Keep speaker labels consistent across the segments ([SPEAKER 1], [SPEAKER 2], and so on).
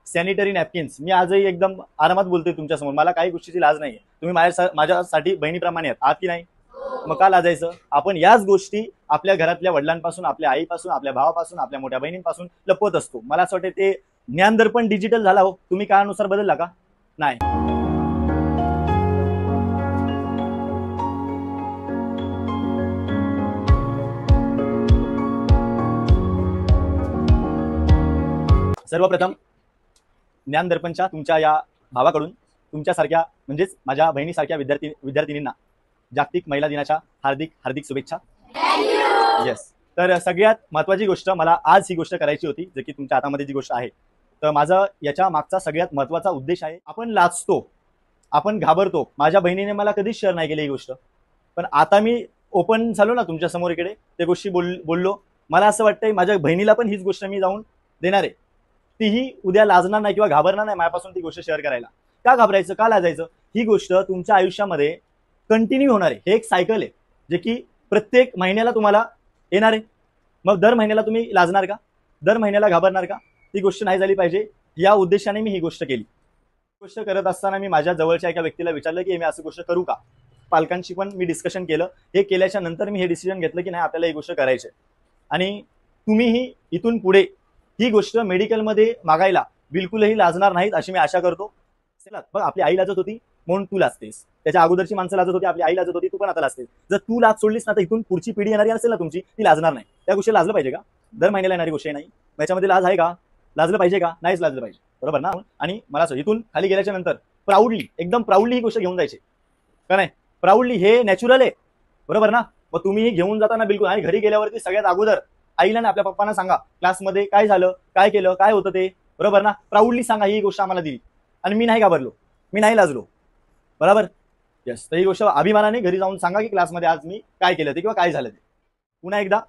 [SPEAKER 1] Sanitary napkins, मी आजही एकदम आरामात बोलतोय तुमच्यासमोर, मला काही गोष्टीची लाज नाहीये. तुम्ही माझ्यासाठी बहिणीप्रमाणे आहात की नाही? मग का लाजायचं? आपण याच गोष्टी आपल्या घरातल्या वडिलांपासून, आपल्या आईपासून, आपल्या भावापासून, आपल्या मोठ्या बहिणींपासून लपवत असतो. मला असं वाटतं ते ज्ञानदर्पण डिजिटल झाला हो, तुम्ही काळानुसार बदलला का? नाही. सर्वप्रथम ज्ञानदर्पणच्या तुमच्या या भावाकडून तुमच्यासारख्या म्हणजेच माझ्या बहिणीसारख्या विद्यार्थिनींना जागतिक महिला दिनाच्या हार्दिक हार्दिक शुभेच्छा. येस. तर सगळ्यात महत्वाची गोष्ट मला आज ही गोष्ट करायची होती, जे की तुमच्या हातामध्ये जी गोष्ट आहे. तर माझा याच्या मागचा सगळ्यात महत्वाचा उद्देश आहे, आपण लाजतो, आपण घाबरतो. माझ्या बहिणीने मला कधीच शेअर नाही केली ही गोष्ट, पण आता मी ओपन झालो ना तुमच्या समोर इकडे, त्या गोष्टी बोललो. मला असं वाटतंय माझ्या बहिणीला पण हीच गोष्ट मी जाऊन देणार आहे. तीही उद्या लाजणार नाही किंवा घाबरणार नाही माझ्यापासून ती गोष्ट शेअर करायला. का घाबरायचं, का लाजायचं? ही गोष्ट तुमच्या आयुष्यामध्ये कंटिन्यू होणार आहे. हे एक सायकल आहे जे की प्रत्येक महिन्याला तुम्हाला येणार आहे. मग दर महिन्याला तुम्ही लाजणार का? दर महिन्याला घाबरणार का? ती गोष्ट नाही झाली पाहिजे, या उद्देशाने मी ही गोष्ट केली. गोष्ट करत असताना मी माझ्या जवळच्या एका व्यक्तीला विचारलं की मी असं गोष्ट करू का. पालकांशी पण मी डिस्कशन केलं. हे केल्याच्या नंतर मी हे डिसिजन घेतलं की नाही, आपल्याला ही गोष्ट करायची. आणि तुम्हीही इथून पुढे ही गोष्ट मेडिकलमध्ये मागायला बिलकुलही लाजणार नाहीत अशी मी आशा करतो. बघ, आपली आई लाजत होती म्हणून तू लाजतेस, त्याच्या अगोदरची माणसं लाजत होती, आपली आई लाजत होती, तू पण आता लाजतेस. जर तू लाज सोडलीस ना तर इथून पुढची पिढी येणारी असेल ना तुमची, ती लाजणार नाही. त्या गोष्टी लाजलं पाहिजे का? दर महिन्याला येणारी गोष्ट नाही, याच्यामध्ये लाज आहे का? लाजलं पाहिजे का? नाहीच लाजलं पाहिजे, बरोबर ना? आणि मला इथून खाली गेल्याच्या नंतर प्राऊडली, एकदम प्राऊडली ही गोष्ट घेऊन जायची का नाही? प्राऊडली, हे नॅचरल आहे, बरोबर ना? मग तुम्ही ही घेऊन जाताना बिलकुल. आणि घरी गेल्यावरती सगळ्यात अगोदर आईला ना आपल्या पप्पांना सांगा, क्लासमध्ये काय झालं, काय केलं, काय होतं ते, बरोबर ना? प्राऊडली सांगा ही गोष्ट आम्हाला दिली आणि मी नाही घाबरलो, मी नाही लाजलो, बरोबर? यस. तर ही गोष्ट अभिमानाने घरी जाऊन सांगा की क्लासमध्ये आज मी काय केलं ते किंवा काय झालं ते. पुन्हा एकदा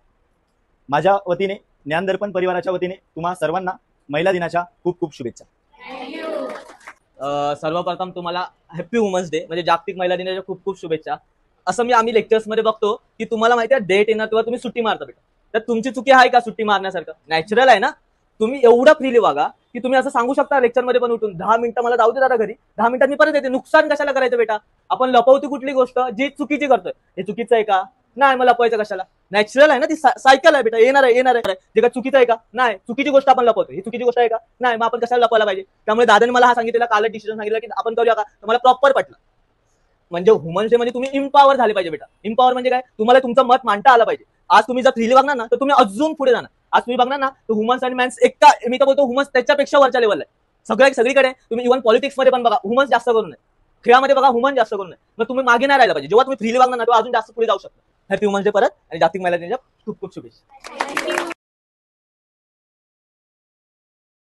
[SPEAKER 1] माझ्या वतीने, ज्ञानदर्पण परिवाराच्या वतीने तुम्हा सर्वांना महिला दिनाच्या खूप खूप शुभेच्छा.
[SPEAKER 2] सर्वप्रथम तुम्हाला हॅपी वुमन्स डे म्हणजे जागतिक महिला दिनाच्या खूप खूप शुभेच्छा. असं आम्ही लेक्चर्समध्ये बघतो की तुम्हाला माहिती आहे डेट येणार तेव्हा तुम्ही सुट्टी मारता बेटा. तर तुमची चुकी आहे का सुट्टी मारण्यासारखं? नॅचरल आहे ना. तुम्ही एवढं फ्रीली वागा की तुम्ही असं सांगू शकता लेक्चरमध्ये पण उठून 10 मिनिटं मला जाऊ दे दादा घरी, 10 मिनिटात मी परत येते. नुकसान कशाला करायचं बेटा? आपण लपवतो कुठली गोष्ट जी चुकीची करतोय, हे चुकीचं आहे का? नाही, मला लपवायचं कशाला? नॅचरल आहे ना, ती सायकल आहे बेटा, येणार आहे. जे का चुकीचं आहे का? नाही. चुकीची गोष्ट आपण लपवतो, ही चुकीची गोष्ट आहे का? नाही. मग आपण कशाला लपवायला पाहिजे? त्यामुळे दादाने मला हा सांगितलेला कालच डिसिजन सांगितलं की आपण करूया का, तर मला प्रॉपर पटलं. म्हणजे वुमन्स डे म्हणजे तुम्ही इम्पॉवर झाले पाहिजे बेटा. इम्पॉवर म्हणजे काय? तुम्हाला तुमचं मत मांडता आलं पाहिजे. आज तुम्ही जर फ्रीली वागणार ना तर तुम्ही अजून पुढे जाणार. आज तुम्ही बघणार ना तर वुमन्स आणि मॅन्स एका, मी तर बोलतो वुमन्स त्याच्यापेक्षा वरच्या लेवलला आहे. सगळीकडे तुम्ही इव्हन पॉलिटिक्स मध्ये पण बघा, वुमन्स जास्त करून नाही. खेळामध्ये बघा, वुमन जास्त करून नाही. मग तुम्ही मागे नाही राहिला पाहिजे. जेव्हा तुम्ही फ्रीली वागणार ना तेव्हा अजून जास्त पुढे जाऊ शकता. हॅपी वुमन्स डे परत, आणि जागतिक महिला दिनाच्या खूप खूप शुभेच्छा.